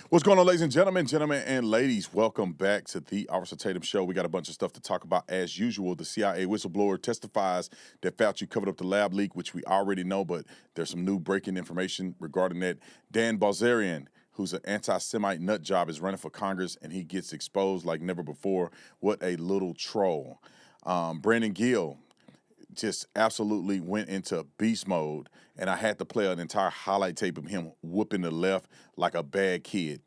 What's going on, ladies and gentlemen and ladies? Welcome back to the Officer Tatum Show. We got a bunch of stuff to talk about as usual. The CIA whistleblower testifies that Fauci covered up the lab leak, which we already know, but there's some new breaking information regarding that. Dan Bilzerian, who's an anti-Semite nut job, is running for Congress, and he gets exposed like never before. What a little troll. Gill just absolutely went into beast mode, and I had to play an entire highlight tape of him whooping the left like a bad kid.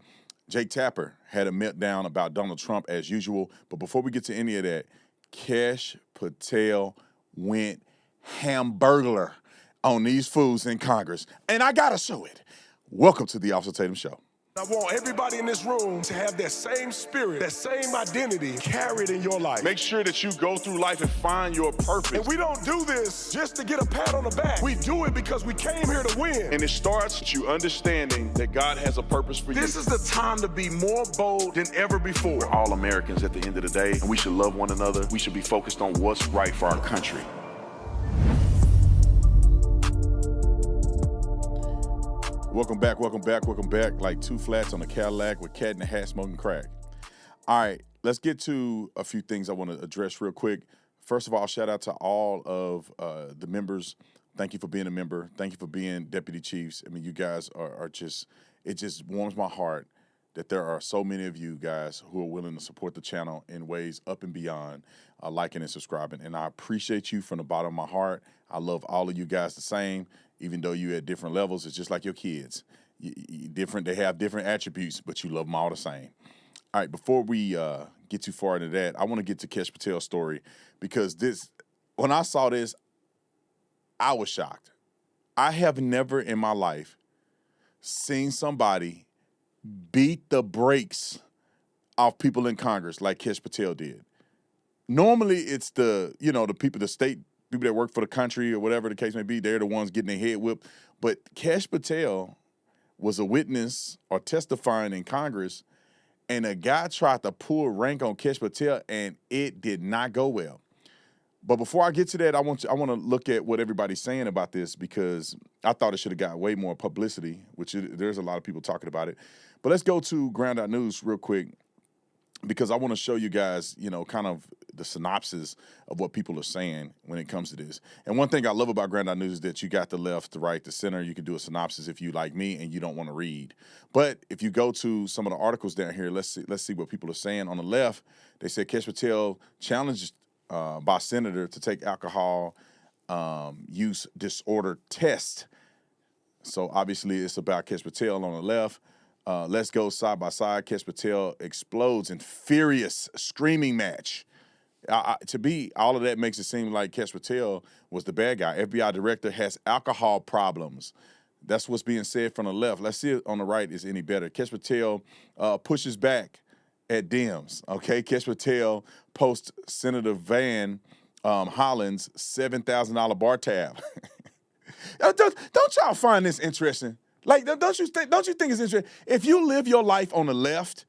Jake Tapper had a meltdown about Donald Trump as usual, but before we get to any of that, Kash Patel went hamburglar on these fools in Congress, and I gotta show it. Welcome to the Officer Tatum Show. I want everybody in this room to have that same spirit, that same identity carried in your life. Make sure that you go through life and find your purpose. And we don't do this just to get a pat on the back. We do it because we came here to win. And it starts with you understanding that God has a purpose for you. This is the time to be more bold than ever before. We're all Americans at the end of the day, and we should love one another. We should be focused on what's right for our country. Welcome back. Like two flats on a Cadillac with cat in the hat smoking crack. All right, let's get to a few things I want to address real quick. First of all, shout out to all of the members. Thank you for being a member. Thank you for being deputy chiefs. I mean, you guys are just, it just warms my heart that there are so many of you guys who are willing to support the channel in ways up and beyond liking and subscribing. And I appreciate you from the bottom of my heart. I love all of you guys the same. Even though you're at different levels, it's just like your kids. They have different attributes, but you love them all the same. All right, before we get too far into that, I want to get to Kash Patel's story, because when I saw this, I was shocked. I have never in my life seen somebody beat the brakes off people in Congress like Kash Patel did. Normally, it's the people, the state people that work for the country or whatever the case may be, they're the ones getting their head whipped. But Kash Patel was a witness or testifying in Congress, and a guy tried to pull rank on Kash Patel, and it did not go well. But before I get to that, I want to look at what everybody's saying about this, because I thought it should have got way more publicity, there's a lot of people talking about it. But let's go to Ground.News real quick, because I want to show you guys, kind of the synopsis of what people are saying when it comes to this. And one thing I love about Ground.News is that you got the left, the right, the center. You can do a synopsis if you like me and you don't want to read. But if you go to some of the articles down here, let's see what people are saying. On the left, they said Kash Patel challenged by senator to take alcohol use disorder test. So obviously it's about Kash Patel on the left. Let's go side by side. Kash Patel explodes in furious screaming match. To be, all of that makes it seem like Kash Patel was the bad guy. FBI director has alcohol problems. That's what's being said from the left. Let's see if on the right is any better. Kash Patel pushes back at Dems. Okay, Kash Patel posts Senator Van Hollen's $7,000 bar tab. Don't y'all find this interesting? Like, don't you think it's interesting? If you live your life on the left,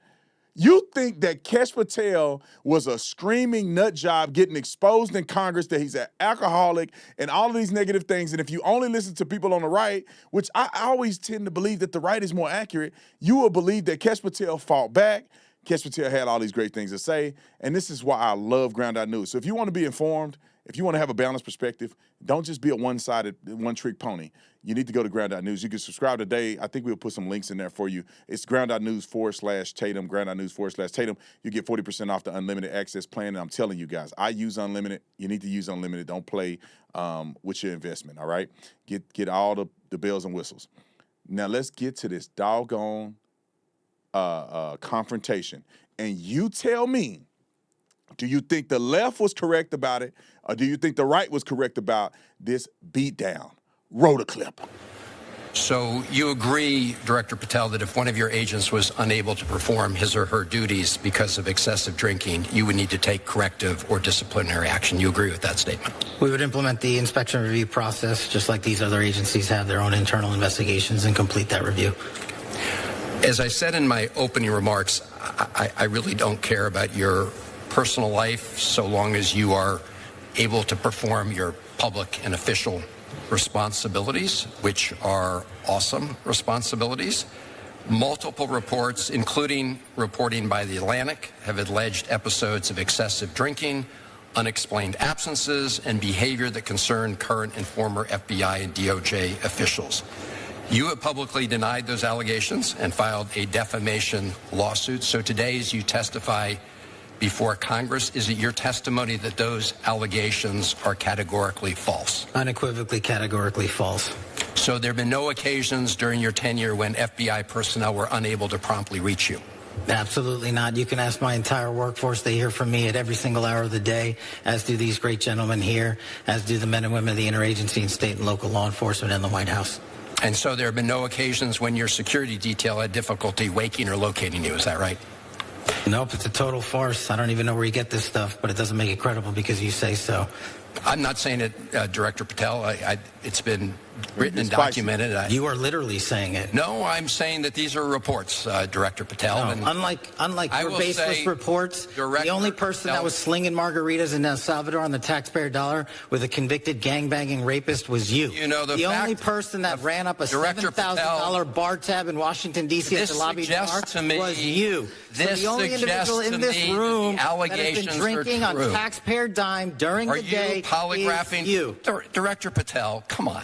you think that Kash Patel was a screaming nut job getting exposed in Congress, that he's an alcoholic and all of these negative things. And if you only listen to people on the right, which I always tend to believe that the right is more accurate, you will believe that Kash Patel fought back. Kash Patel had all these great things to say. And this is why I love Ground.News. So if you want to be informed, if you want to have a balanced perspective, don't just be a one-sided, one-trick pony. You need to go to Ground.News. You can subscribe today. I think we'll put some links in there for you. It's Ground.News/Tatum, Ground.News/Tatum. You get 40% off the unlimited access plan. And I'm telling you guys, I use unlimited. You need to use unlimited. Don't play with your investment, all right? Get all the bells and whistles. Now let's get to this doggone confrontation. And you tell me, do you think the left was correct about it, or do you think the right was correct about this beatdown? Roll the clip. So you agree, Director Patel, that if one of your agents was unable to perform his or her duties because of excessive drinking, you would need to take corrective or disciplinary action. You agree with that statement? We would implement the inspection review process, just like these other agencies have their own internal investigations, and complete that review. As I said in my opening remarks, I really don't care about your personal life so long as you are able to perform your public and official responsibilities, which are awesome responsibilities. Multiple reports, including reporting by The Atlantic, have alleged episodes of excessive drinking, unexplained absences, and behavior that concern current and former FBI and DOJ officials. You have publicly denied those allegations and filed a defamation lawsuit. So today, as you testify before Congress, is it your testimony that those allegations are categorically false? Unequivocally, categorically false. So there have been no occasions during your tenure when FBI personnel were unable to promptly reach you? Absolutely not. You can ask my entire workforce. They hear from me at every single hour of the day, as do these great gentlemen here, as do the men and women of the interagency and state and local law enforcement and the White House. And so there have been no occasions when your security detail had difficulty waking or locating you. Is that right? Nope, it's a total farce. I don't even know where you get this stuff, but it doesn't make it credible because you say so. I'm not saying it, Director Patel. It's been written and documented. You are literally saying it. No, I'm saying that these are reports, Director Patel. No, and unlike your baseless reports, the only person that was slinging margaritas in El Salvador on the taxpayer dollar with a convicted gangbanging rapist was you. You know, the only person that ran up a $7,000 bar tab in Washington, D.C. at the lobby bar was you. This so the only individual in this room that has been drinking on taxpayer dime during the day polygraphing is you. Director Patel, come on.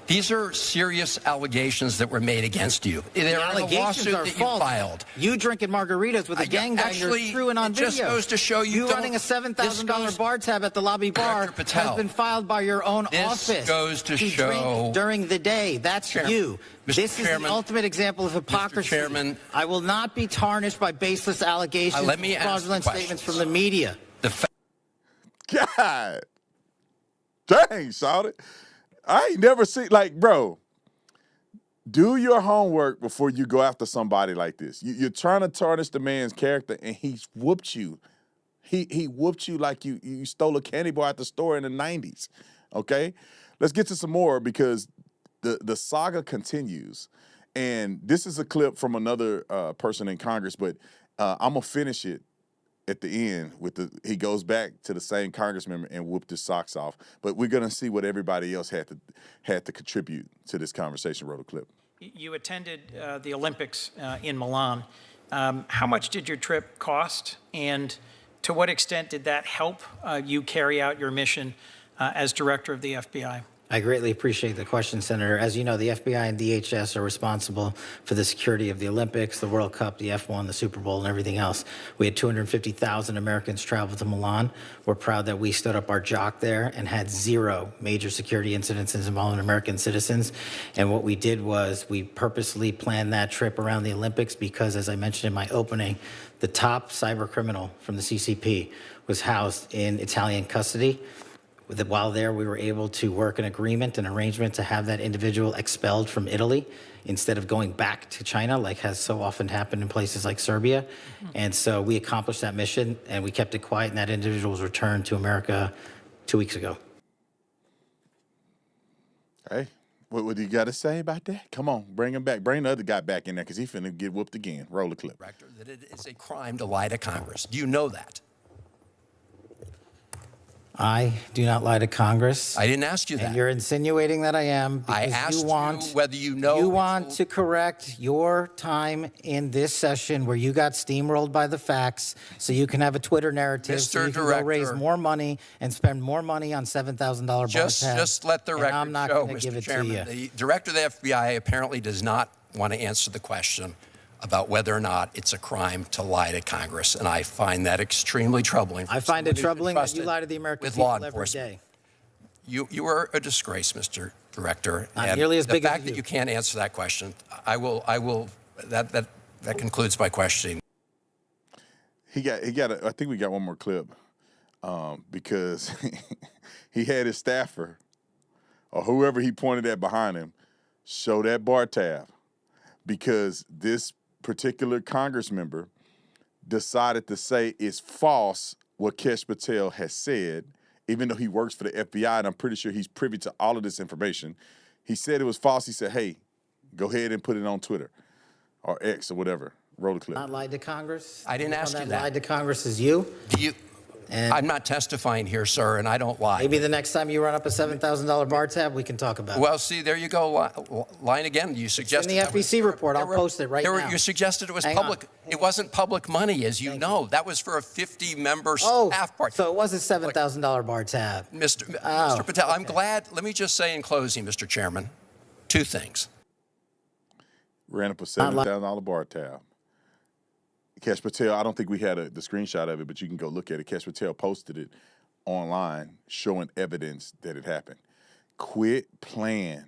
These are serious allegations that were made against you. They're in a lawsuit that you filed. You drinking margaritas with a gangbanger screwing on video. It just goes to show you running a $7,000 bar tab at the lobby bar has been filed by your own office. This goes to show drink during the day. That's you. This is the ultimate example of hypocrisy. Mr. Chairman, I will not be tarnished by baseless allegations and fraudulent statements from the media. God. Dang, Shawty. I ain't never seen, like, bro, do your homework before you go after somebody like this. You're trying to tarnish the man's character, and he's whooped you. He whooped you like you stole a candy bar at the store in the 90s, okay? Let's get to some more because the saga continues. And this is a clip from another person in Congress, but I'm going to finish it at the end with he goes back to the same congressman and whooped his socks off. But we're going to see what everybody else had to contribute to this conversation. Wrote a clip. You attended the Olympics in Milan. How much did your trip cost? And to what extent did that help you carry out your mission as director of the FBI? I greatly appreciate the question, Senator. As you know, the FBI and DHS are responsible for the security of the Olympics, the World Cup, the F1, the Super Bowl, and everything else. We had 250,000 Americans travel to Milan. We're proud that we stood up our jock there and had 0 major security incidents involving American citizens. And what we did was we purposely planned that trip around the Olympics because, as I mentioned in my opening, the top cyber criminal from the CCP was housed in Italian custody. While there, we were able to work an agreement, an arrangement to have that individual expelled from Italy instead of going back to China, like has so often happened in places like Serbia. And so we accomplished that mission, and we kept it quiet, and that individual was returned to America 2 weeks ago. Hey, what do you got to say about that? Come on, bring him back. Bring the other guy back in there because he's finna get whooped again. Roll the clip. Director, that it is a crime to lie to Congress. Do you know that? I do not lie to Congress. I didn't ask you that. And you're insinuating that I am because I asked you whether you know. You want to correct your time in this session where you got steamrolled by the facts so you can have a Twitter narrative so you can go raise more money and spend more money on $7,000 bar tabs. Just let the record I'm not show, going to give Mr. it Chairman, to you. the director of the FBI apparently does not want to answer the question about whether or not it's a crime to lie to Congress, and I find that extremely troubling. I find it troubling that you lie to the American people every day. You are a disgrace, Mr. Director. Not nearly as big as you. The fact that you can't answer that question, I will. That concludes my questioning. I think we got one more clip because he had his staffer or whoever he pointed at behind him show that bar tab because this particular Congress member decided to say it's false what Kash Patel has said, even though he works for the FBI, and I'm pretty sure he's privy to all of this information. He said it was false. He said, hey, go ahead and put it on Twitter or X or whatever. Roll the clip. Not lied to Congress? I didn't ask you that. Lied to Congress is you? Do you? And I'm not testifying here, sir, and I don't lie. maybe the next time you run up a $7,000 bar tab, we can talk about it. Well, see, there you go, lying again. You suggested in the FEC report. I'll post it right now. You suggested it was Hang on. public. It wasn't public money, as you know. That was for a 50-member Oh, staff party. so it was a $7,000 bar tab. Mr. Patel, I'm glad. Let me just say in closing, Mr. Chairman, two things. Ran up a $7,000 bar tab. Kash Patel, I don't think we had the screenshot of it, but you can go look at it. Kash Patel posted it online showing evidence that it happened. Quit playing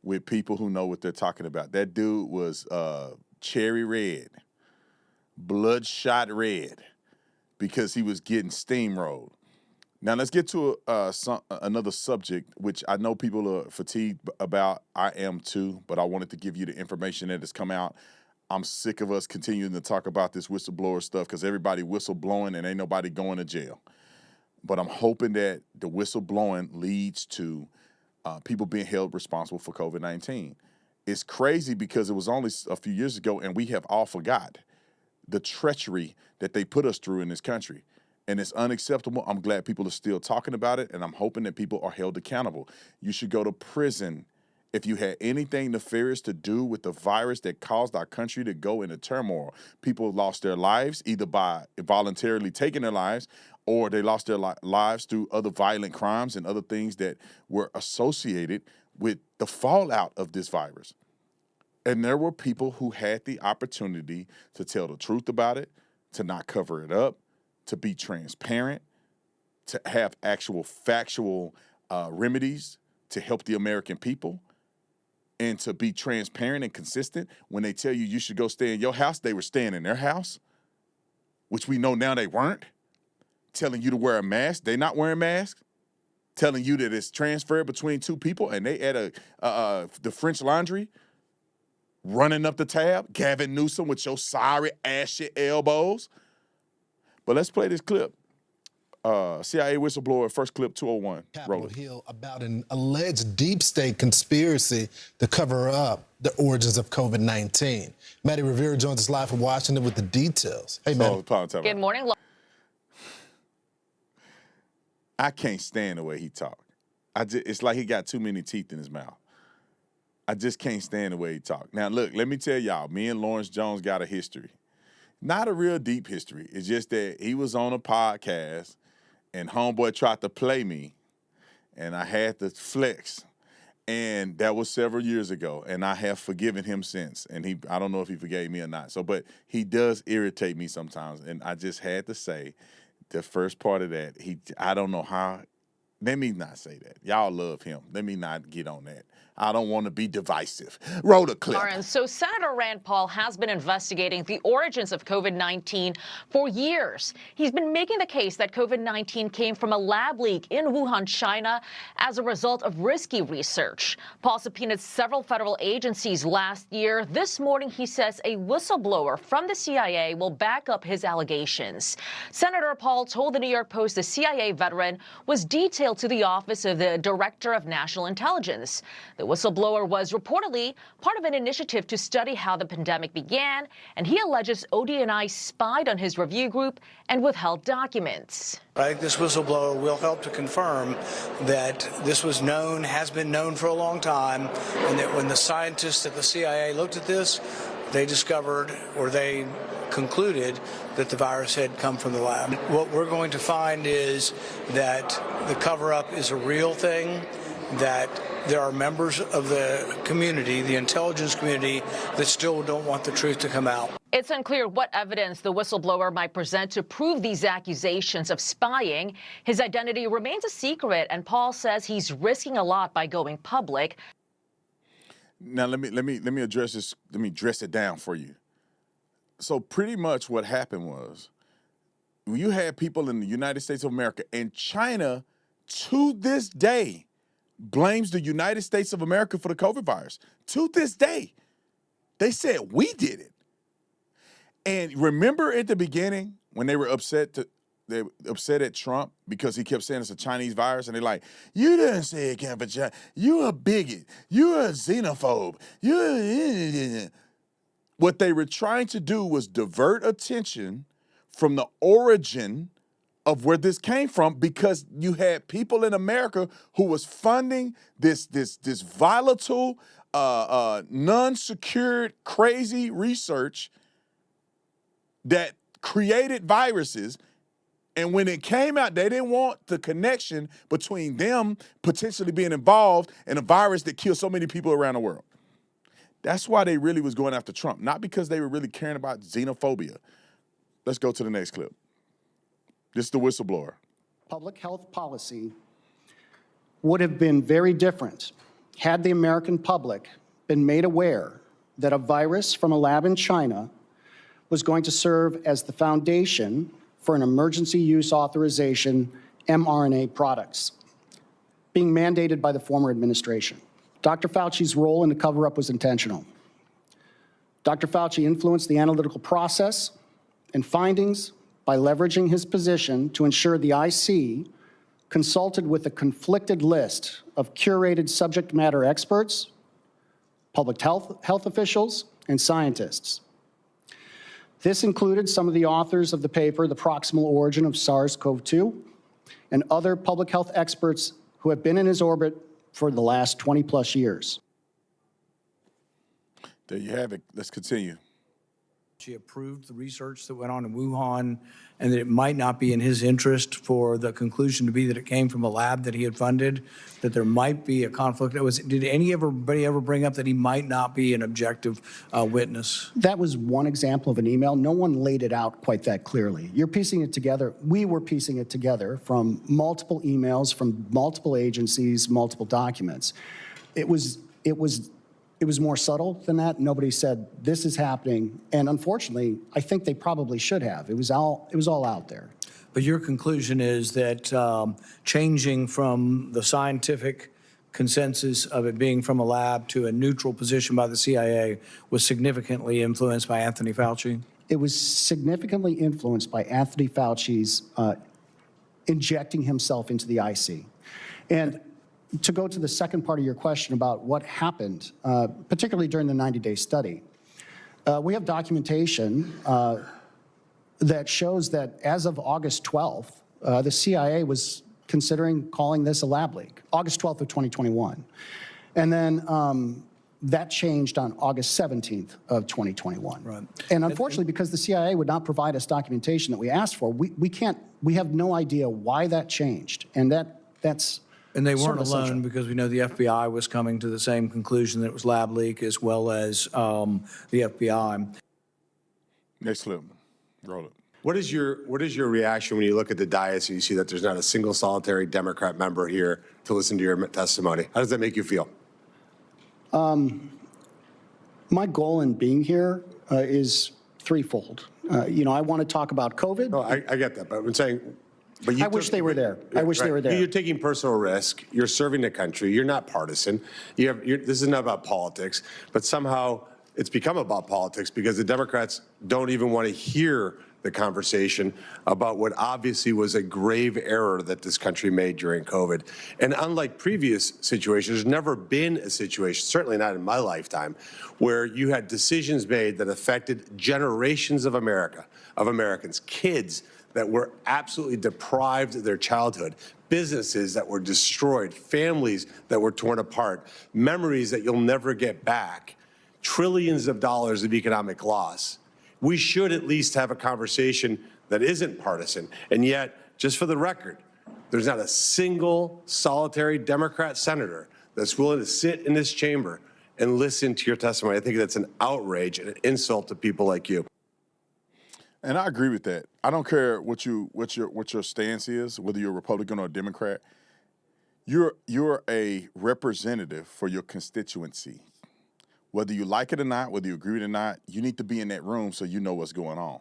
with people who know what they're talking about. That dude was cherry red, bloodshot red, because he was getting steamrolled. Now let's get to another subject, which I know people are fatigued about. I am too, but I wanted to give you the information that has come out. I'm sick of us continuing to talk about this whistleblower stuff because everybody whistleblowing and ain't nobody going to jail. But I'm hoping that the whistleblowing leads to people being held responsible for COVID-19. It's crazy because it was only a few years ago and we have all forgot the treachery that they put us through in this country. And it's unacceptable. I'm glad people are still talking about it, and I'm hoping that people are held accountable. You should go to prison if you had anything nefarious to do with the virus that caused our country to go into turmoil. People lost their lives either by voluntarily taking their lives, or they lost their lives through other violent crimes and other things that were associated with the fallout of this virus. And there were people who had the opportunity to tell the truth about it, to not cover it up, to be transparent, to have actual factual remedies to help the American people, and to be transparent and consistent. When they tell you you should go stay in your house, they were staying in their house, which we know now they weren't. Telling you to wear a mask, they not wearing masks. Telling you that it's transferred between two people, and they at the French Laundry, running up the tab, Gavin Newsom with your sorry ashy elbows. But let's play this clip. CIA whistleblower, first clip 201. Capitol Hill about an alleged deep state conspiracy to cover up the origins of COVID-19. Maddie Rivera joins us live from Washington with the details. Hey, Maddie. Good morning. I can't stand the way he talked. It's like he got too many teeth in his mouth. I just can't stand the way he talked. Now, look, let me tell y'all, me and Lawrence Jones got a history. Not a real deep history. It's just that he was on a podcast and homeboy tried to play me and I had to flex. And that was several years ago, and I have forgiven him since. And I don't know if he forgave me or not. But he does irritate me sometimes. And I just had to say the first part of that, I don't know how. Let me not say that. Y'all love him. Let me not get on that. I don't want to be divisive. Roll the clip. Lauren, so Senator Rand Paul has been investigating the origins of COVID-19 for years. He's been making the case that COVID-19 came from a lab leak in Wuhan, China, as a result of risky research. Paul subpoenaed several federal agencies last year. This morning, he says a whistleblower from the CIA will back up his allegations. Senator Paul told the New York Post the CIA veteran was detailed to the office of the Director of National Intelligence. The whistleblower was reportedly part of an initiative to study how the pandemic began, and he alleges ODNI spied on his review group and withheld documents. I think this whistleblower will help to confirm that this was known, has been known for a long time, and that when the scientists at the CIA looked at this, they discovered, or they concluded, that the virus had come from the lab. What we're going to find is that the cover-up is a real thing, that there are members of the community, the intelligence community, that still don't want the truth to come out. It's unclear what evidence the whistleblower might present to prove these accusations of spying. His identity remains a secret, and Paul says he's risking a lot by going public. Now let me address this. Let me dress it down for you. So pretty much what happened was, you had people in the United States of America, and China to this day blames the United States of America for the COVID virus. To this day, they said we did it. And remember at the beginning when they were upset at Trump because he kept saying it's a Chinese virus, and they're like, you didn't say it came from China. You're a bigot. You're a xenophobe. What they were trying to do was divert attention from the origin of where this came from, because you had people in America who was funding this volatile, non-secured, crazy research that created viruses. And when it came out, they didn't want the connection between them potentially being involved in a virus that killed so many people around the world. That's why they really was going after Trump, not because they were really caring about xenophobia. Let's go to the next clip. This is the whistleblower. Public health policy would have been very different had the American public been made aware that a virus from a lab in China was going to serve as the foundation for an emergency use authorization mRNA products being mandated by the former administration. Dr. Fauci's role in the cover-up was intentional. Dr. Fauci influenced the analytical process and findings by leveraging his position to ensure the IC consulted with a conflicted list of curated subject matter experts, public health officials, and scientists. This included some of the authors of the paper, The Proximal Origin of SARS-CoV-2, and other public health experts who have been in his orbit for the last 20-plus years. There you have it. Let's continue. She approved the research that went on in Wuhan, and that it might not be in his interest for the conclusion to be that it came from a lab that he had funded, that there might be a conflict. Did anybody ever bring up that he might not be an objective witness? That was one example of an email. No one laid it out quite that clearly. You're piecing it together. We were piecing it together from multiple emails, from multiple agencies, multiple documents. It was more subtle than that. Nobody said this is happening, and unfortunately, I think they probably should have. It was all out there. But your conclusion is that changing from the scientific consensus of it being from a lab to a neutral position by the CIA was significantly influenced by Anthony Fauci? It was significantly influenced by Anthony Fauci's injecting himself into the IC. And to go to the second part of your question about what happened, particularly during the 90-day study, we have documentation that shows that as of August 12th, the CIA was considering calling this a lab leak, August 12th of 2021. And then that changed on August 17th of 2021. Right. And unfortunately, because the CIA would not provide us documentation that we asked for, we have no idea why that changed. And that's And they weren't alone, because we know the FBI was coming to the same conclusion that it was lab leak, as well as the FBI. Next clip. Roll it. What is your reaction when you look at the dais and you see that there's not a single solitary Democrat member here to listen to your testimony? How does that make you feel? My goal in being here is threefold. I want to talk about COVID. No, I get that, but I'm saying, I wish they were there. I wish they were there. You're taking personal risk. You're serving the country. You're not partisan. This is not about politics, but somehow it's become about politics because the Democrats don't even want to hear the conversation about what obviously was a grave error that this country made during COVID. And unlike previous situations, there's never been a situation, certainly not in my lifetime, where you had decisions made that affected generations of Americans, kids that were absolutely deprived of their childhood, businesses that were destroyed, families that were torn apart, memories that you'll never get back, trillions of dollars of economic loss. We should at least have a conversation that isn't partisan. And yet, just for the record, there's not a single solitary Democrat senator that's willing to sit in this chamber and listen to your testimony. I think that's an outrage and an insult to people like you. And I agree with that. I don't care what your stance is, whether you're a Republican or a Democrat. You're a representative for your constituency. Whether you like it or not, whether you agree with it or not, you need to be in that room so you know what's going on.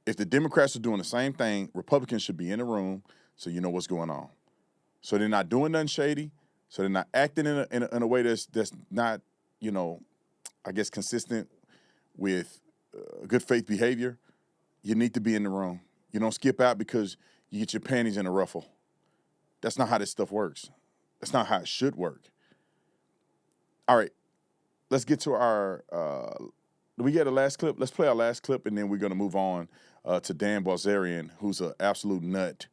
If the Democrats are doing the same thing, Republicans should be in the room so you know what's going on. So they're not doing nothing shady. So they're not acting in a way that's not, I guess, consistent with good faith behavior. You need to be in the room. You don't skip out because you get your panties in a ruffle. That's not how this stuff works. That's not how it should work. All right. Let's get to our, do we get a last clip? Let's play our last clip, and then we're going to move on to Dan Bilzerian, who's an absolute nut.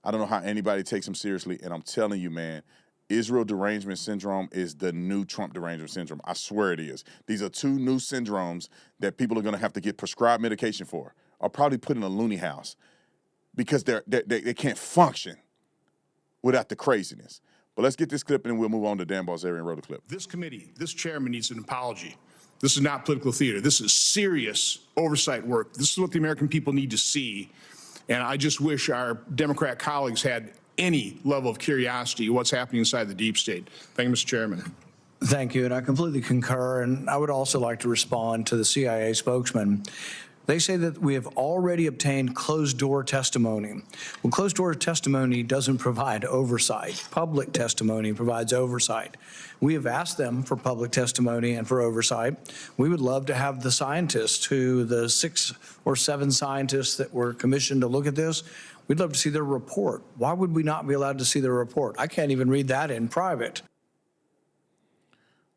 I don't know how anybody takes him seriously, and I'm telling you, man, Israel derangement syndrome is the new Trump derangement syndrome. I swear it is. These are two new syndromes that people are going to have to get prescribed medication for, or probably put in a loony house, because they can't function without the craziness. But let's get this clip and we'll move on to Dan Bilzerian wrote a clip. This committee, this chairman needs an apology. This is not political theater. This is serious oversight work. This is what the American people need to see. And I just wish our Democrat colleagues had any level of curiosity what's happening inside the deep state. Thank you, Mr. Chairman. Thank you, and I completely concur. And I would also like to respond to the CIA spokesman. They say that we have already obtained closed-door testimony. Well, closed-door testimony doesn't provide oversight. Public testimony provides oversight. We have asked them for public testimony and for oversight. We would love to have the scientists, the 6 or 7 scientists that were commissioned to look at this, we'd love to see their report. Why would we not be allowed to see their report? I can't even read that in private.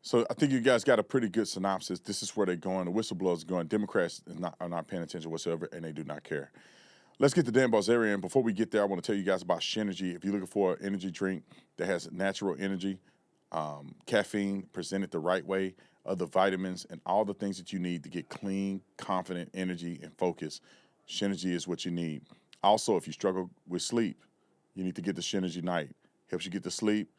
So I think you guys got a pretty good synopsis. This is where they're going. The whistleblowers are going. Democrats are not paying attention whatsoever, and they do not care. Let's get to Dan Bilzerian. Before we get there, I want to tell you guys about Shenergy. If you're looking for an energy drink that has natural energy, caffeine presented the right way, other vitamins, and all the things that you need to get clean, confident energy and focus, Shenergy is what you need. Also, if you struggle with sleep, you need to get the Shenergy Night. Helps you get to sleep,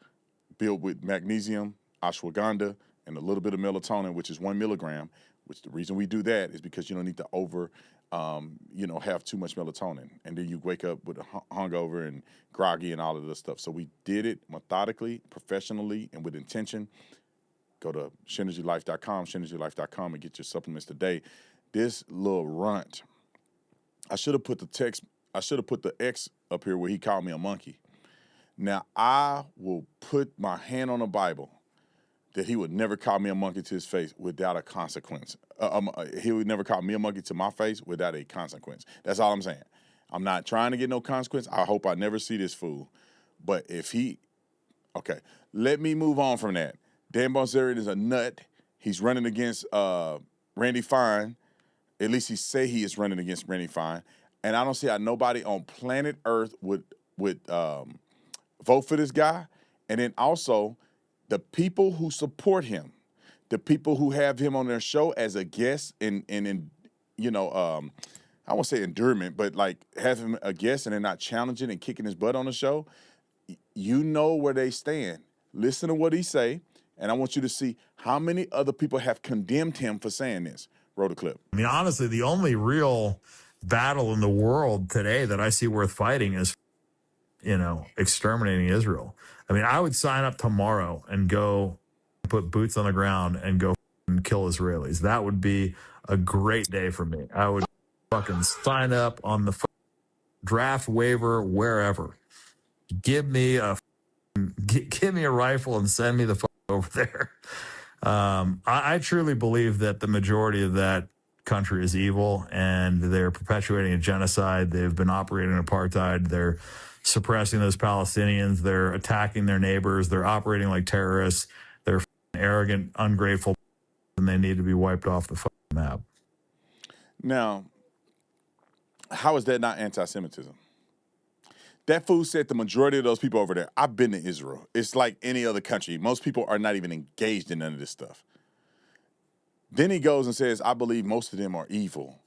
built with magnesium, ashwagandha, and a little bit of melatonin, which is 1 milligram, which the reason we do that is because you don't need to have too much melatonin. And then you wake up with a hungover and groggy and all of this stuff. So we did it methodically, professionally, and with intention. Go to ShenergyLife.com, and get your supplements today. This little runt, I should have put the X up here where he called me a monkey. Now, I will put my hand on the Bible that he would never call me a monkey to his face without a consequence. He would never call me a monkey to my face without a consequence. That's all I'm saying. I'm not trying to get no consequence. I hope I never see this fool. But if okay, let me move on from that. Dan Bilzerian is a nut. He's running against Randy Fine. At least he say he is running against Randy Fine. And I don't see how nobody on planet Earth would vote for this guy. And then also, the people who support him, the people who have him on their show as a guest I won't say endurement, but like have him a guest and they're not challenging and kicking his butt on the show, you know where they stand. Listen to what he say, and I want you to see how many other people have condemned him for saying this. Roll the clip. I mean, honestly, the only real battle in the world today that I see worth fighting is, exterminating Israel. I mean, I would sign up tomorrow and go put boots on the ground and go and kill Israelis. That would be a great day for me. I would fucking sign up on the draft waiver wherever. Give me a rifle and send me the fuck over there. I truly believe that the majority of that country is evil and they're perpetuating a genocide. They've been operating apartheid. They're suppressing those Palestinians. They're attacking their neighbors. They're operating like terrorists. They're arrogant, ungrateful, and they need to be wiped off the map. Now, how is that not anti-Semitism? That fool said the majority of those people over there, I've been to Israel. It's like any other country. Most people are not even engaged in none of this stuff. Then he goes and says, I believe most of them are evil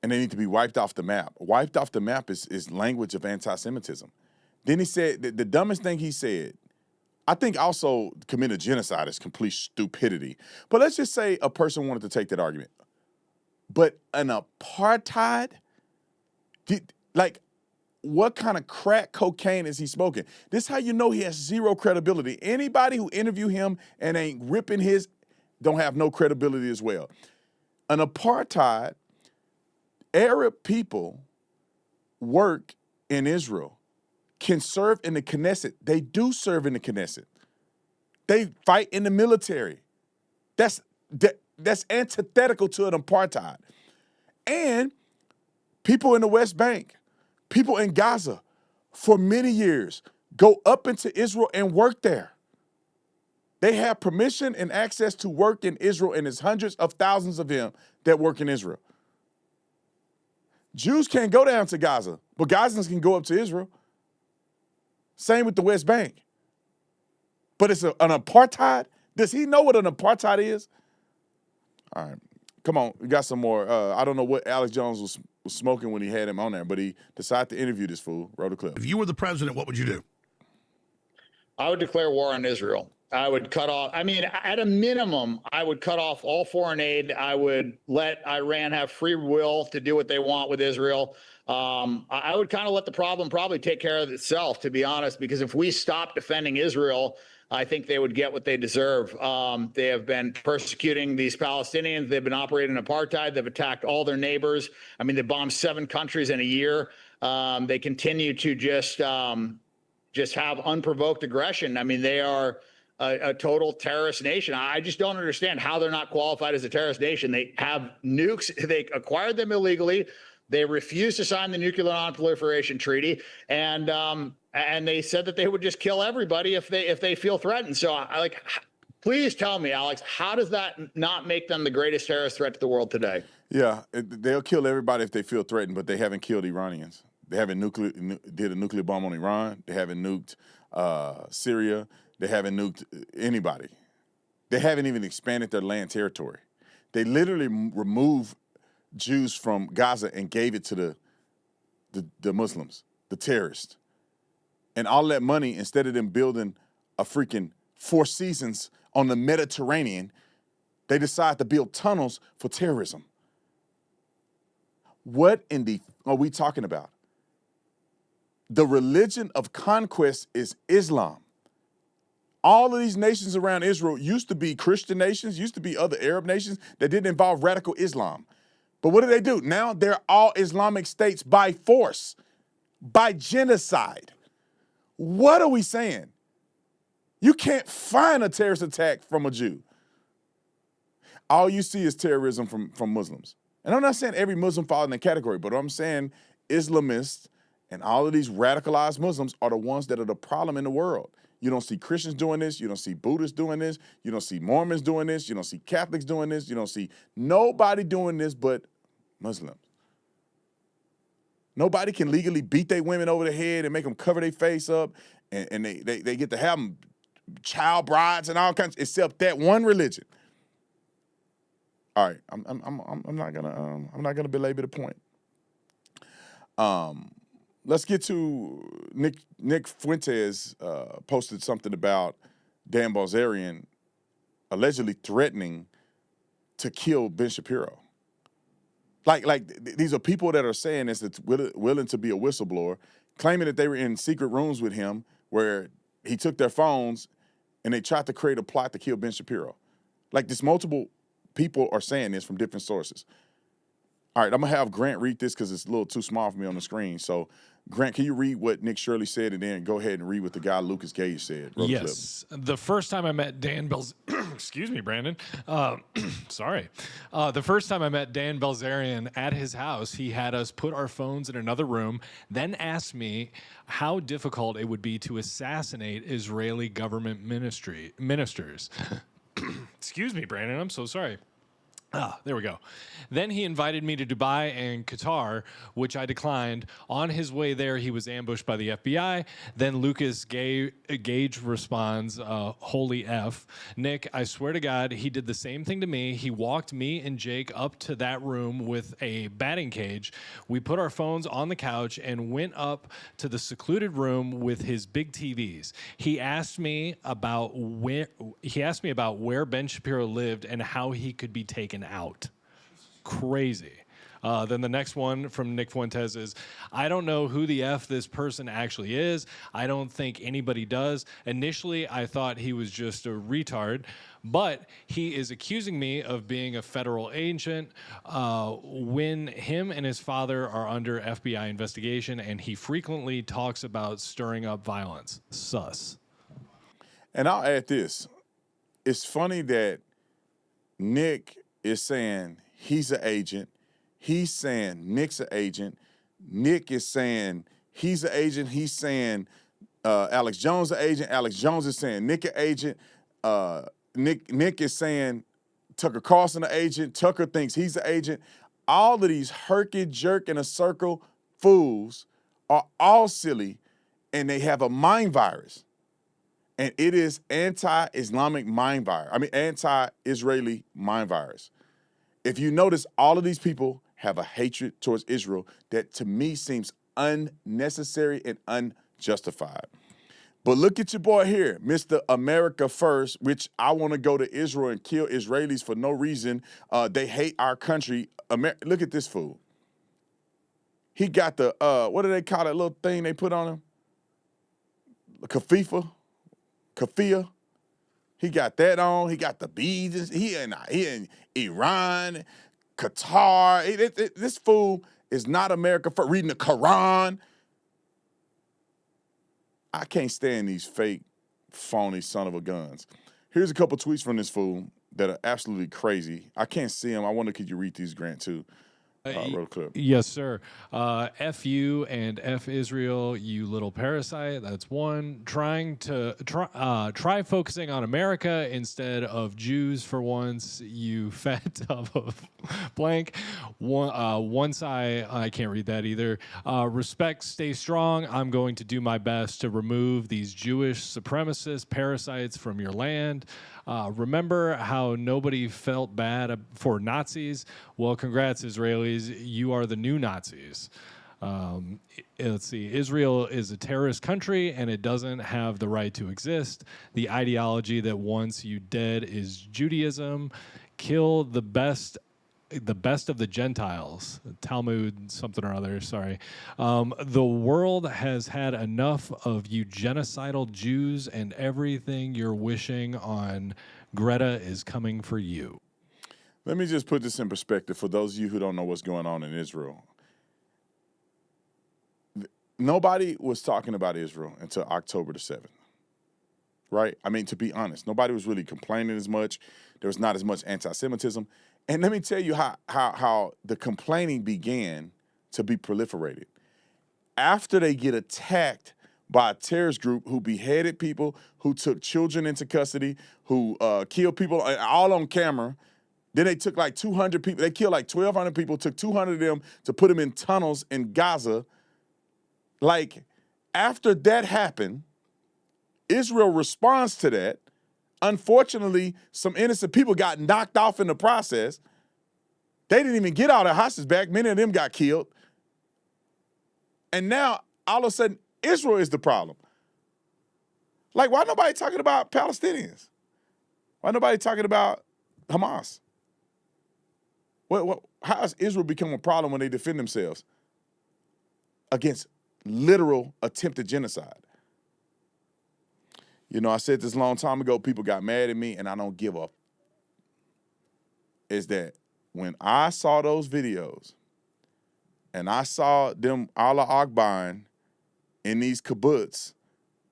and they need to be wiped off the map. Wiped off the map is language of anti-Semitism. Then he said, the dumbest thing he said, I think also committed genocide is complete stupidity. But let's just say a person wanted to take that argument. But an apartheid, what kind of crack cocaine is he smoking? This is how you know he has zero credibility. Anybody who interview him and ain't ripping his don't have no credibility as well. An apartheid, Arab people work in Israel, can serve in the Knesset. They do serve in the Knesset. They fight in the military. That's antithetical to an apartheid. And people in the West Bank, people in Gaza, for many years, go up into Israel and work there. They have permission and access to work in Israel, and there's hundreds of thousands of them that work in Israel. Jews can't go down to Gaza, but Gazans can go up to Israel. Same with the West Bank. But it's an apartheid? Does he know what an apartheid is? All right, come on, we got some more. I don't know what Alex Jones was smoking when he had him on there, but he decided to interview this fool, wrote a clip. If you were the president, what would you do? I would declare war on Israel. I would cut off, I mean, at a minimum, I would cut off all foreign aid. I would let Iran have free will to do what they want with Israel. I would kind of let the problem probably take care of itself, to be honest, because if we stop defending Israel, I think they would get what they deserve. They have been persecuting these Palestinians. They've been operating apartheid. They've attacked all their neighbors. I mean, they bombed 7 countries in a year. They continue to just have unprovoked aggression. I mean, they are a total terrorist nation. I just don't understand how they're not qualified as a terrorist nation. They have nukes. They acquired them illegally. They refused to sign the Nuclear Non-Proliferation Treaty, and they said that they would just kill everybody if they feel threatened. So, please tell me, Alex, how does that not make them the greatest terrorist threat to the world today? Yeah, they'll kill everybody if they feel threatened, but they haven't killed Iranians. They haven't did a nuclear bomb on Iran. They haven't nuked Syria. They haven't nuked anybody. They haven't even expanded their land territory. They literally removed Jews from Gaza and gave it to the Muslims, the terrorists. And all that money, instead of them building a freaking 4 seasons on the Mediterranean, they decide to build tunnels for terrorism. What in the are we talking about? The religion of conquest is Islam. All of these nations around Israel used to be Christian nations, used to be other Arab nations that didn't involve radical Islam. But what do? Now they're all Islamic states by force, by genocide. What are we saying? You can't find a terrorist attack from a Jew. All you see is terrorism from Muslims. And I'm not saying every Muslim falls in that category, but I'm saying Islamists and all of these radicalized Muslims are the ones that are the problem in the world. You don't see Christians doing this. You don't see Buddhists doing this. You don't see Mormons doing this. You don't see Catholics doing this. You don't see nobody doing this but Muslims. Nobody can legally beat their women over the head and make them cover their face up, and they get to have them child brides and all kinds, except that one religion. All right, I'm not gonna belabor the point. Let's get to Nick Fuentes posted something about Dan Bilzerian allegedly threatening to kill Ben Shapiro. Like these are people that are saying this, that's willing to be a whistleblower, claiming that they were in secret rooms with him where he took their phones and they tried to create a plot to kill Ben Shapiro. Like this, multiple people are saying this from different sources. All right, I'm gonna have Grant read this because it's a little too small for me on the screen. So, Grant, can you read what Nick Shirley said and then go ahead and read what the guy Lucas Gage said? Yes. The first time I met Dan excuse me, Brandon. Sorry. The first time I met Dan Bilzerian at his house, he had us put our phones in another room, then asked me how difficult it would be to assassinate Israeli government ministers. Excuse me, Brandon. I'm so sorry. There we go. Then he invited me to Dubai and Qatar, which I declined. On his way there, he was ambushed by the FBI. Then Lucas Gage responds, holy F. Nick, I swear to God, he did the same thing to me. He walked me and Jake up to that room with a batting cage. We put our phones on the couch and went up to the secluded room with his big TVs. He asked me about where Ben Shapiro lived and how he could be taken out. Crazy. Then the next one from Nick Fuentes is, I don't know who the F this person actually is. I don't think anybody does. Initially, I thought he was just a retard, but he is accusing me of being a federal agent when him and his father are under FBI investigation, and he frequently talks about stirring up violence. Sus. And I'll add this. It's funny that Nick is saying he's an agent. He's saying Nick's an agent. Nick is saying he's an agent. He's saying Alex Jones an agent. Alex Jones is saying Nick an agent. Nick is saying Tucker Carlson an agent. Tucker thinks he's an agent. all of these herky-jerk in a circle fools are all silly, and they have a mind virus. And it is anti-Islamic mind virus. I mean, anti-Israeli mind virus. If you notice, all of these people have a hatred towards Israel that to me seems unnecessary and unjustified. But look at your boy here, Mr. America First, which I want to go to Israel and kill Israelis for no reason. They hate our country. Look at this fool. He got the, what do they call that little thing they put on him? Kafia. He got that on. He got the beads. He in Iran, Qatar. This fool is not America First. Reading the Quran. I can't stand these fake, phony son of a guns. Here's a couple tweets from this fool that are absolutely crazy. I can't see them. I wonder, could you read these, Grant, too? Real clip. Yes, sir. F you and F Israel, you little parasite. That's one. Try focusing on America instead of Jews for once, you fat tub of blank. Once I can't read that either. Respect, stay strong. I'm going to do my best to remove these Jewish supremacist parasites from your land. Remember how nobody felt bad for Nazis? Well, congrats, Israelis. You are the new Nazis. Let's see. Israel is a terrorist country, and it doesn't have the right to exist. The ideology that wants you dead is Judaism. Kill the best of the Gentiles, Talmud something or other, sorry. The world has had enough of you genocidal Jews, and everything you're wishing on Greta is coming for you. Let me just put this in perspective for those of you who don't know what's going on in Israel. Nobody was talking about Israel until October the 7th, right? I mean, to be honest, nobody was really complaining as much. There was not as much anti-Semitism. And let me tell you how the complaining began to be proliferated. After they get attacked by a terrorist group who beheaded people, who took children into custody, who killed people all on camera, then they took like 200 people. They killed like 1,200 people, took 200 of them to put them in tunnels in Gaza. Like, after that happened, Israel responds to that. Unfortunately, some innocent people got knocked off in the process. They didn't even get all their hostages back. Many of them got killed. And now, all of a sudden, Israel is the problem. Like, why nobody talking about Palestinians? Why nobody talking about Hamas? How has Israel become a problem when they defend themselves against literal attempted genocide? You know, I said this a long time ago, people got mad at me, and I don't give up. Is that when I saw those videos and I saw them Allah Akbar in these kibbutz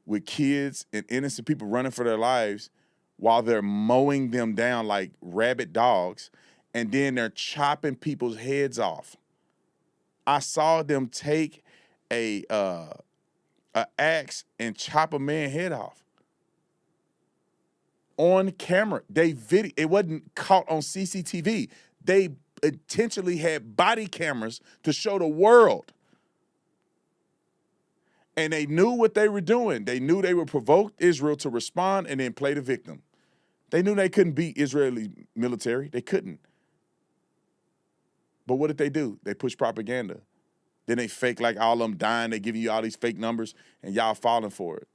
with kids and innocent people running for their lives while they're mowing them down like rabid dogs, and then they're chopping people's heads off. I saw them take a axe and chop a man's head off. On camera, it wasn't caught on CCTV. They intentionally had body cameras to show the world. And they knew what they were doing. They knew they would provoke Israel to respond and then play the victim. They knew they couldn't beat Israeli military. They couldn't. But what did they do? They pushed propaganda. Then they fake like all of them dying. They giving you all these fake numbers, and y'all falling for it.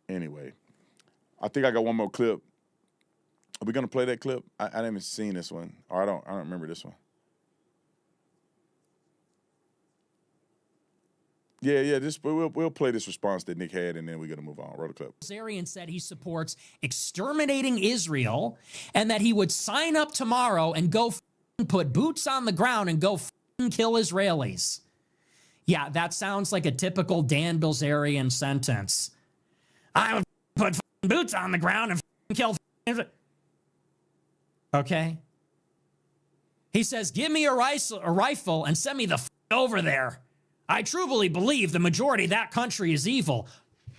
Anyway, I think I got one more clip. Are we gonna play that clip? I haven't seen this one, or I don't remember this one. Yeah. We'll play this response that Nick had, and then we're gonna move on. Roll the clip. Bilzerian said he supports exterminating Israel, and that he would sign up tomorrow and go put boots on the ground and go kill Israelis. Yeah, that sounds like a typical Dan Bilzerian sentence. I would put boots on the ground and kill Israel. Okay. He says, give me a rifle and send me the over there. I truly believe the majority of that country is evil.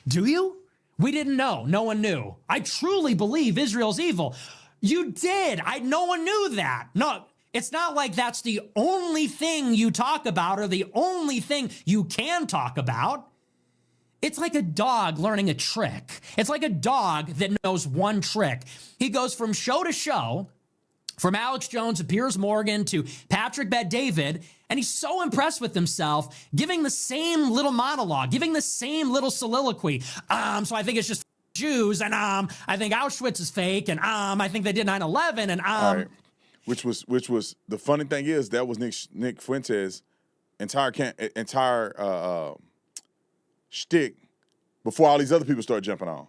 Do you? We didn't know. No one knew. I truly believe Israel's evil. You did. No one knew that. No, It's not like that's the only thing you talk about or the only thing you can talk about. It's like a dog learning a trick. It's like a dog that knows one trick. He goes from show to show, from Alex Jones to Piers Morgan to Patrick Bet-David, and he's so impressed with himself, giving the same little monologue, giving the same little soliloquy. So I think it's just Jews, and I think Auschwitz is fake, and I think they did 9/11, and All right. Which was the funny thing is that was Nick Fuentes' entire shtick before all these other people started jumping on.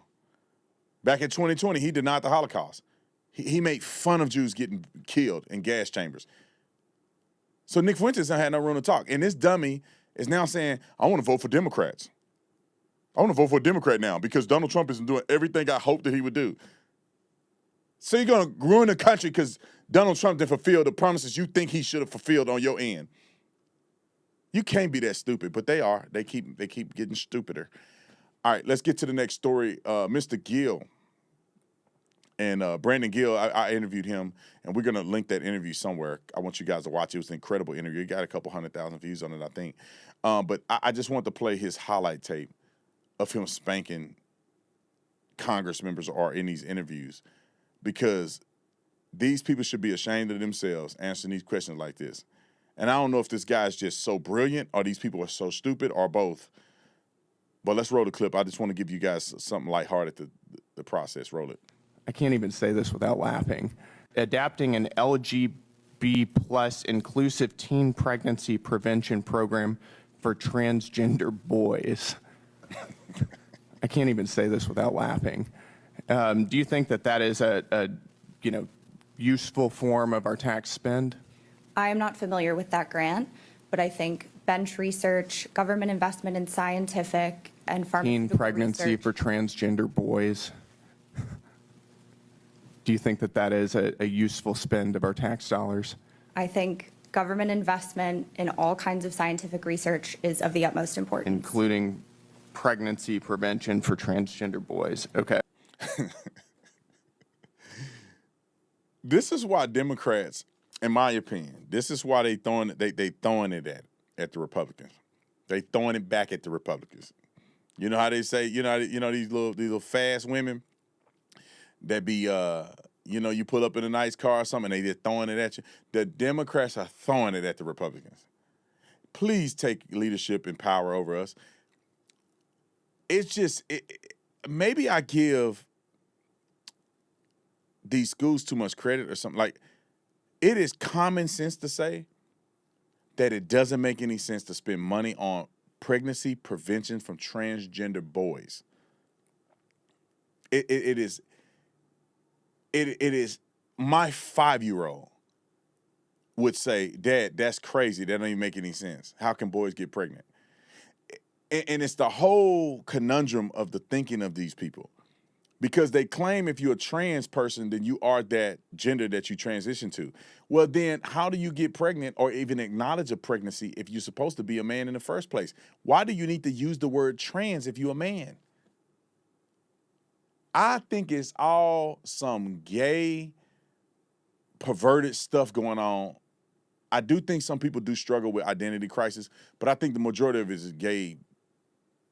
Back in 2020, he denied the Holocaust. He made fun of Jews getting killed in gas chambers. So Nick Fuentes had no room to talk. And this dummy is now saying, I want to vote for Democrats. I want to vote for a Democrat now because Donald Trump isn't doing everything I hoped that he would do. So you're going to ruin the country because Donald Trump didn't fulfill the promises you think he should have fulfilled on your end. You can't be that stupid, but they are. They keep getting stupider. All right, let's get to the next story. Mr. Gill and Brandon Gill, I interviewed him, and we're going to link that interview somewhere. I want you guys to watch it. It was an incredible interview. It got a couple 100,000 views on it, I think. But I just want to play his highlight tape of him spanking Congress members or in these interviews because these people should be ashamed of themselves answering these questions like this. And I don't know if this guy is just so brilliant or these people are so stupid or both. But let's roll the clip. I just want to give you guys something lighthearted the process. Roll it. I can't even say this without laughing. Adapting an LGB plus inclusive teen pregnancy prevention program for transgender boys. I can't even say this without laughing. Do you think that is a useful form of our tax spend? I am not familiar with that grant, but I think bench research, government investment in scientific and pharmaceutical teen pregnancy research. for transgender boys. Do you think that is a useful spend of our tax dollars? I think government investment in all kinds of scientific research is of the utmost importance. Including pregnancy prevention for transgender boys. Okay. This is why Democrats, in my opinion, this is why they throwing it at the Republicans. They throwing it back at the Republicans. You know how they say, these little fast women that be you pull up in a nice car or something, and they just throwing it at you. The Democrats are throwing it at the Republicans. Please take leadership and power over us. It's just maybe I give these schools too much credit or something. Like, it is common sense to say that it doesn't make any sense to spend money on pregnancy prevention from transgender boys. It is my 5-year-old would say, Dad, that's crazy. That don't even make any sense. How can boys get pregnant? And it's the whole conundrum of the thinking of these people. Because they claim if you're a trans person, then you are that gender that you transition to. Well, then how do you get pregnant or even acknowledge a pregnancy if you're supposed to be a man in the first place? Why do you need to use the word trans if you're a man? I think it's all some gay, perverted stuff going on. I do think some people do struggle with identity crisis, but I think the majority of it is gay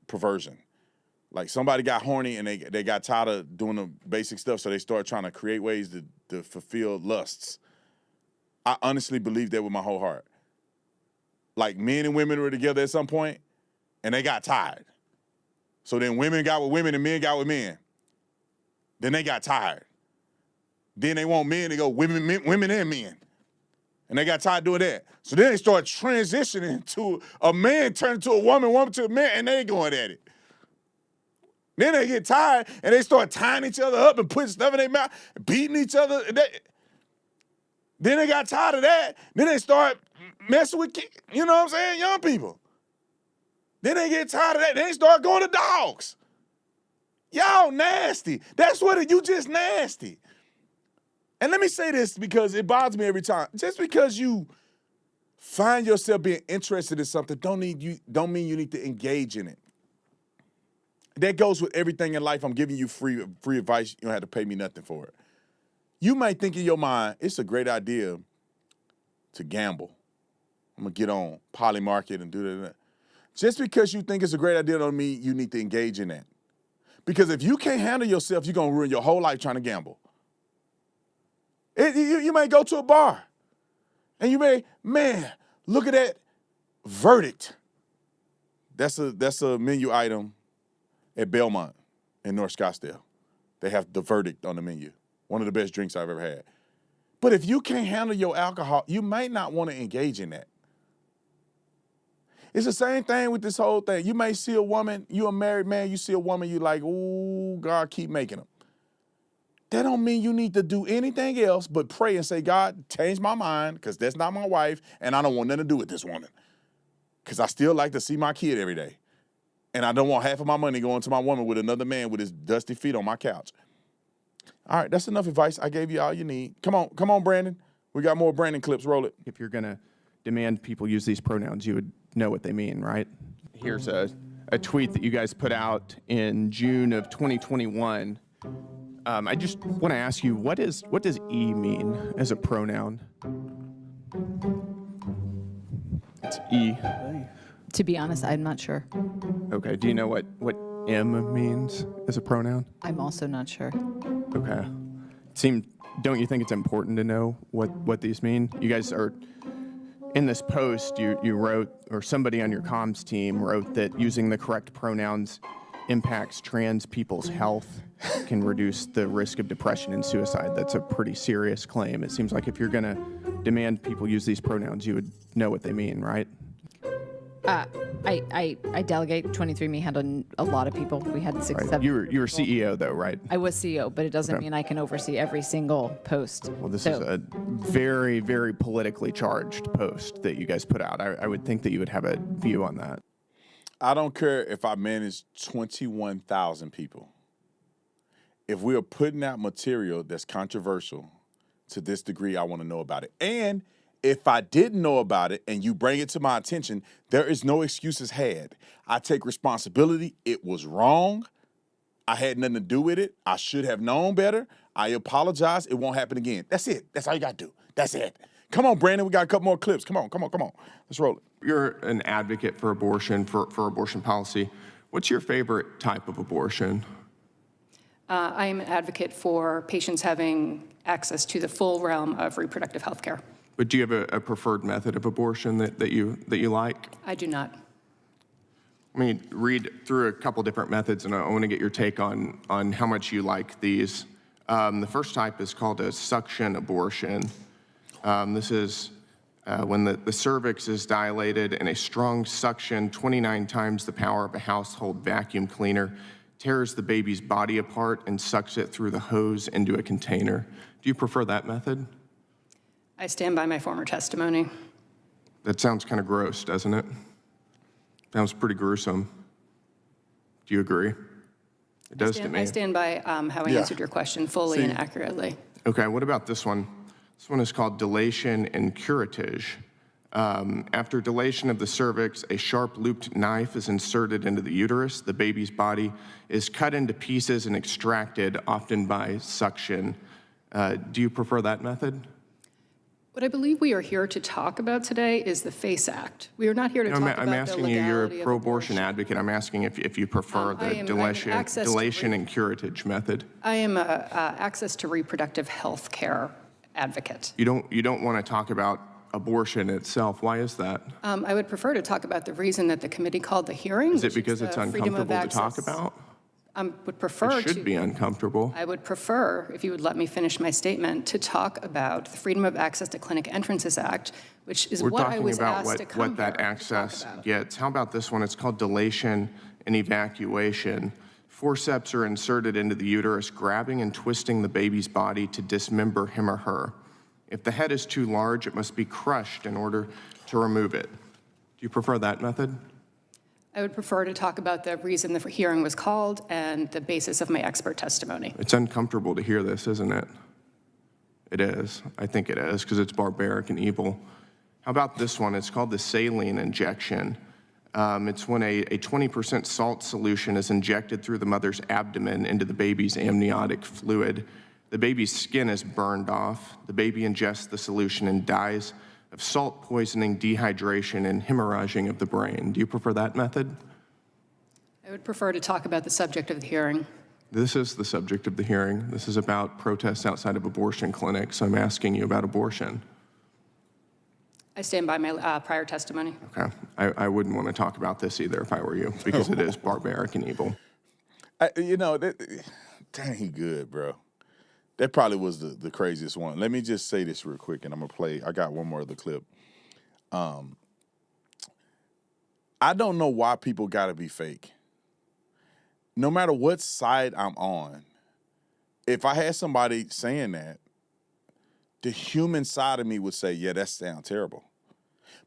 perversion. Like, somebody got horny and they got tired of doing the basic stuff, so they started trying to create ways to fulfill lusts. I honestly believe that with my whole heart. Like, men and women were together at some point, and they got tired. So then women got with women and men got with men. Then they got tired. Then they want men to go women and men. And they got tired doing that. So then they start transitioning to a man turning to a woman to a man, and they going at it. Then they get tired, and they start tying each other up and putting stuff in their mouth, beating each other. Then they got tired of that. Then they start messing with, young people. Then they get tired of that. Then they start going to dogs. Y'all nasty. That's what you just nasty. And let me say this because it bothers me every time. Just because you find yourself being interested in something don't mean you need to engage in it. That goes with everything in life. I'm giving you free advice. You don't have to pay me nothing for it. You might think in your mind, it's a great idea to gamble. I'm going to get on Polymarket and do that. Just because you think it's a great idea don't mean you need to engage in that. Because if you can't handle yourself, you're going to ruin your whole life trying to gamble. You may go to a bar and you may, man, look at that verdict. That's a menu item at Belmont in North Scottsdale. They have the verdict on the menu. One of the best drinks I've ever had. But if you can't handle your alcohol, you might not want to engage in that. It's the same thing with this whole thing. You may see a woman, you're a married man, you see a woman, you like, ooh, God, keep making them. That don't mean you need to do anything else but pray and say, God, change my mind, because that's not my wife, and I don't want nothing to do with this woman. Because I still like to see my kid every day. And I don't want half of my money going to my woman with another man with his dusty feet on my couch. All right, that's enough advice. I gave you all you need. Come on, Brandon. We got more Brandon clips. Roll it. If you're going to demand people use these pronouns, you would know what they mean, right? Here's a tweet that you guys put out in June of 2021. I just want to ask you, what does E mean as a pronoun? It's E. To be honest, I'm not sure. Okay. Do you know what M means as a pronoun? I'm also not sure. Okay. Don't you think it's important to know what these mean? You guys are, in this post, you wrote, or somebody on your comms team wrote that using the correct pronouns impacts trans people's health, can reduce the risk of depression and suicide. That's a pretty serious claim. It seems like if you're going to demand people use these pronouns, you would know what they mean, right? I delegate. 23andMe handled a lot of people. We had 6, 7. You were CEO though, right? I was CEO, but it doesn't mean I can oversee every single post. Well, this is a very, very politically charged post that you guys put out. I would think that you would have a view on that. I don't care if I manage 21,000 people. If we're putting out material that's controversial to this degree, I want to know about it. And if I didn't know about it and you bring it to my attention, there is no excuses had. I take responsibility. It was wrong. I had nothing to do with it. I should have known better. I apologize. It won't happen again. That's it. That's all you got to do. That's it. Come on, Brandon. We got a couple more clips. Come on. Let's roll it. You're an advocate for abortion, for abortion policy. What's your favorite type of abortion? I am an advocate for patients having access to the full realm of reproductive health care. But do you have a preferred method of abortion that you like? I do not. Let me read through a couple different methods, and I want to get your take on how much you like these. The first type is called a suction abortion. This is when the cervix is dilated and a strong suction, 29 times the power of a household vacuum cleaner, tears the baby's body apart and sucks it through the hose into a container. Do you prefer that method? I stand by my former testimony. That sounds kind of gross, doesn't it? Sounds pretty gruesome. Do you agree? It does to me. I stand by how I answered your question fully and accurately. Okay, what about this one? This one is called dilation and curettage. After dilation of the cervix, a sharp looped knife is inserted into the uterus. The baby's body is cut into pieces and extracted, often by suction. Do you prefer that method? What I believe we are here to talk about today is the FACE Act. We are not here to talk about the legality of I'm asking you, you're a pro-abortion advocate. I'm asking if you prefer the dilation and curettage method. I am an access to reproductive health care advocate. You don't want to talk about abortion itself. Why is that? I would prefer to talk about the reason that the committee called the hearing. Is it because it's uncomfortable to talk about? I would prefer It should be uncomfortable. I would prefer, if you would let me finish my statement, to talk about the Freedom of Access to Clinic Entrances Act, which is what I was asked to come here to talk about. We're talking about what that access gets. How about this one? It's called dilation and evacuation. Forceps are inserted into the uterus, grabbing and twisting the baby's body to dismember him or her. If the head is too large, it must be crushed in order to remove it. Do you prefer that method? I would prefer to talk about the reason the hearing was called and the basis of my expert testimony. It's uncomfortable to hear this, isn't it? It is. I think it is, because it's barbaric and evil. How about this one? It's called the saline injection. It's when a 20% salt solution is injected through the mother's abdomen into the baby's amniotic fluid. The baby's skin is burned off. The baby ingests the solution and dies of salt poisoning, dehydration, and hemorrhaging of the brain. Do you prefer that method? I would prefer to talk about the subject of the hearing. This is the subject of the hearing. This is about protests outside of abortion clinics. I'm asking you about abortion. I stand by my prior testimony. Okay. I wouldn't want to talk about this either if I were you, because it is barbaric and evil. Dang, he good, bro. That probably was the craziest one. Let me just say this real quick, and I'm going to play. I got one more of the clip. I don't know why people got to be fake. No matter what side I'm on, if I had somebody saying that, the human side of me would say, yeah, that sounds terrible.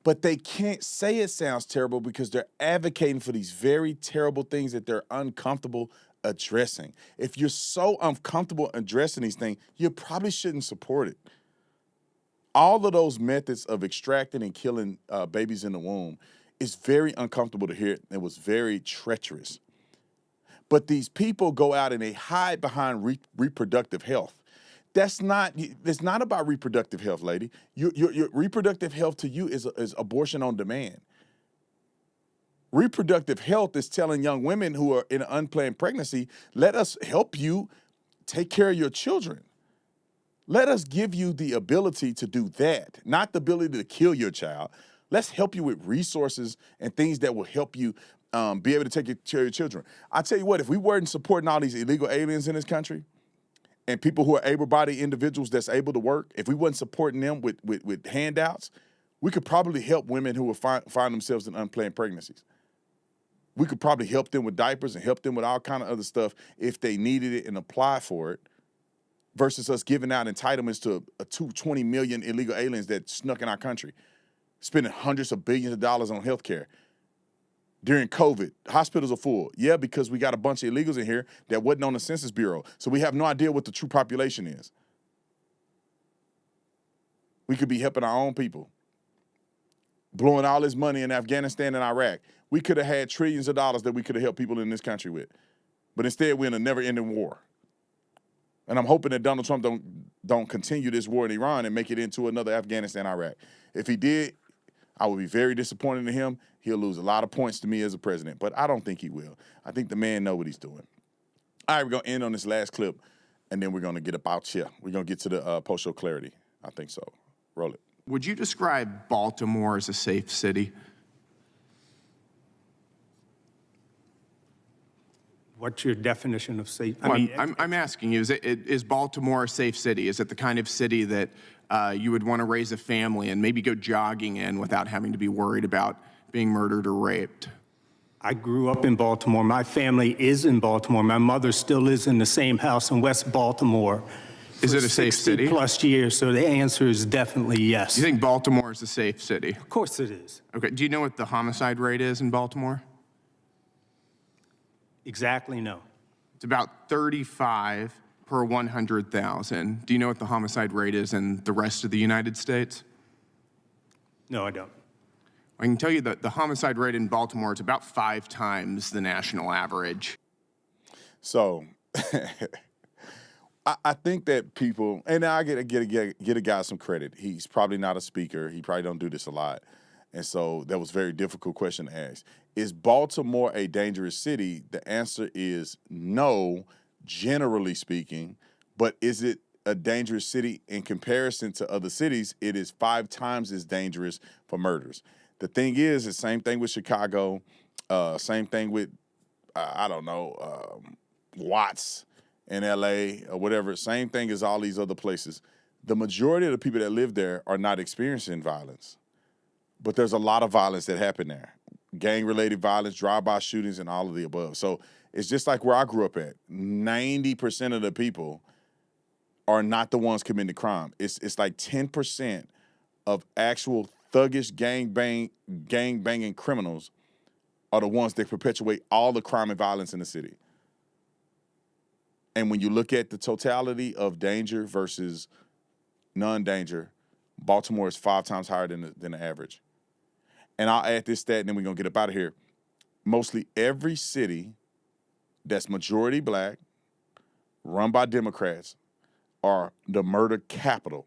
But they can't say it sounds terrible because they're advocating for these very terrible things that they're uncomfortable addressing. If you're so uncomfortable addressing these things, you probably shouldn't support it. All of those methods of extracting and killing babies in the womb is very uncomfortable to hear. It was very treacherous. But these people go out and they hide behind reproductive health. It's not about reproductive health, lady. Your reproductive health to you is abortion on demand. Reproductive health is telling young women who are in an unplanned pregnancy, let us help you take care of your children. Let us give you the ability to do that, not the ability to kill your child. Let's help you with resources and things that will help you be able to take care of your children. I tell you what, if we weren't supporting all these illegal aliens in this country and people who are able-bodied individuals that's able to work, if we wasn't supporting them with handouts, we could probably help women who will find themselves in unplanned pregnancies. We could probably help them with diapers and help them with all kind of other stuff if they needed it and applied for it, versus us giving out entitlements to 20 million illegal aliens that snuck in our country, spending hundreds of billions of dollars on health care. During COVID, hospitals are full. Yeah, because we got a bunch of illegals in here that wasn't on the Census Bureau. So we have no idea what the true population is. We could be helping our own people. Blowing all this money in Afghanistan and Iraq. We could have had trillions of dollars that we could have helped people in this country with. But instead, we're in a never-ending war. And I'm hoping that Donald Trump don't continue this war in Iran and make it into another Afghanistan, Iraq. If he did, I would be very disappointed in him. He'll lose a lot of points to me as a president, but I don't think he will. I think the man knows what he's doing. All right, we're going to end on this last clip, and then we're going to get about here. We're going to get to the post-show clarity. I think so. Roll it. Would you describe Baltimore as a safe city? What's your definition of safe? I'm asking you, is Baltimore a safe city? Is it the kind of city that you would want to raise a family and maybe go jogging in without having to be worried about being murdered or raped? I grew up in Baltimore. My family is in Baltimore. My mother still lives in the same house in West Baltimore. Is it a safe city? 60+ years, so the answer is definitely yes. You think Baltimore is a safe city? Of course it is. Okay, do you know what the homicide rate is in Baltimore? Exactly, no. It's about 35 per 100,000. Do you know what the homicide rate is in the rest of the United States? No, I don't. I can tell you that the homicide rate in Baltimore is about 5 times the national average. So, I think that people, and I get a guy some credit. He's probably not a speaker. He probably don't do this a lot. And so that was a very difficult question to ask. Is Baltimore a dangerous city? The answer is no, generally speaking. But is it a dangerous city in comparison to other cities? It is 5 times as dangerous for murders. The thing is, the same thing with Chicago, same thing with, Watts in LA or whatever. Same thing as all these other places. The majority of the people that live there are not experiencing violence. But there's a lot of violence that happen there. Gang-related violence, drive-by shootings, and all of the above. So it's just like where I grew up at. 90% of the people are not the ones committing crime. It's like 10% of actual thuggish gang-banging criminals are the ones that perpetuate all the crime and violence in the city. And when you look at the totality of danger versus non-danger, Baltimore is 5 times higher than the average. And I'll add this stat, and then we're going to get up out of here. Mostly every city that's majority black, run by Democrats, are the murder capital,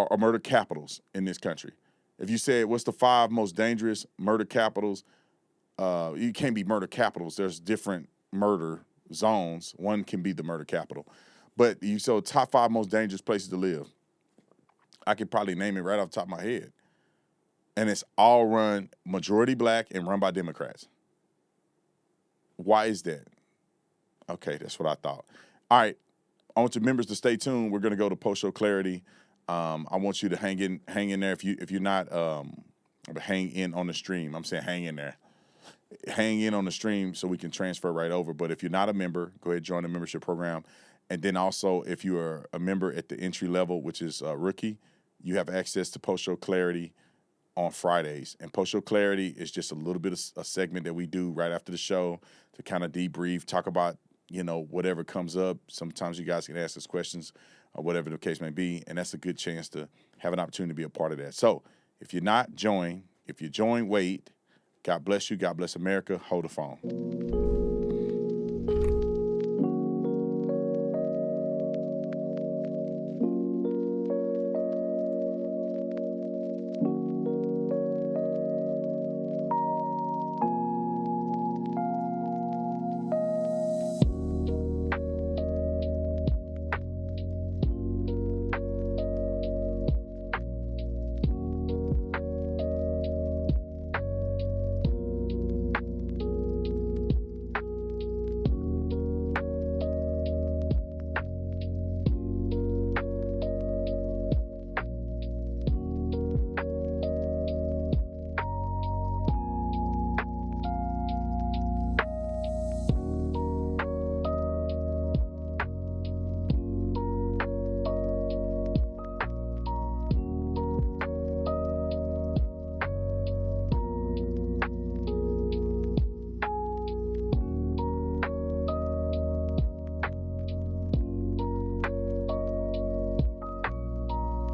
are murder capitals in this country. If you said, what's the 5 most dangerous murder capitals? You can't be murder capitals. There's different murder zones. One can be the murder capital. But so top 5 most dangerous places to live. I could probably name it right off the top of my head. And it's all run majority black and run by Democrats. Why is that? Okay, that's what I thought. All right, I want your members to stay tuned. We're going to go to post-show clarity. I want you to hang in there. If you're not, hang in on the stream. I'm saying hang in there. Hang in on the stream so we can transfer right over. But if you're not a member, go ahead and join the membership program. And then also, if you are a member at the entry level, which is rookie, you have access to post-show clarity on Fridays. And post-show clarity is just a little bit of a segment that we do right after the show to kind of debrief, talk about, whatever comes up. Sometimes you guys can ask us questions or whatever the case may be. And that's a good chance to have an opportunity to be a part of that. So if you're not, join. If you join, wait. God bless you. God bless America. Hold the phone.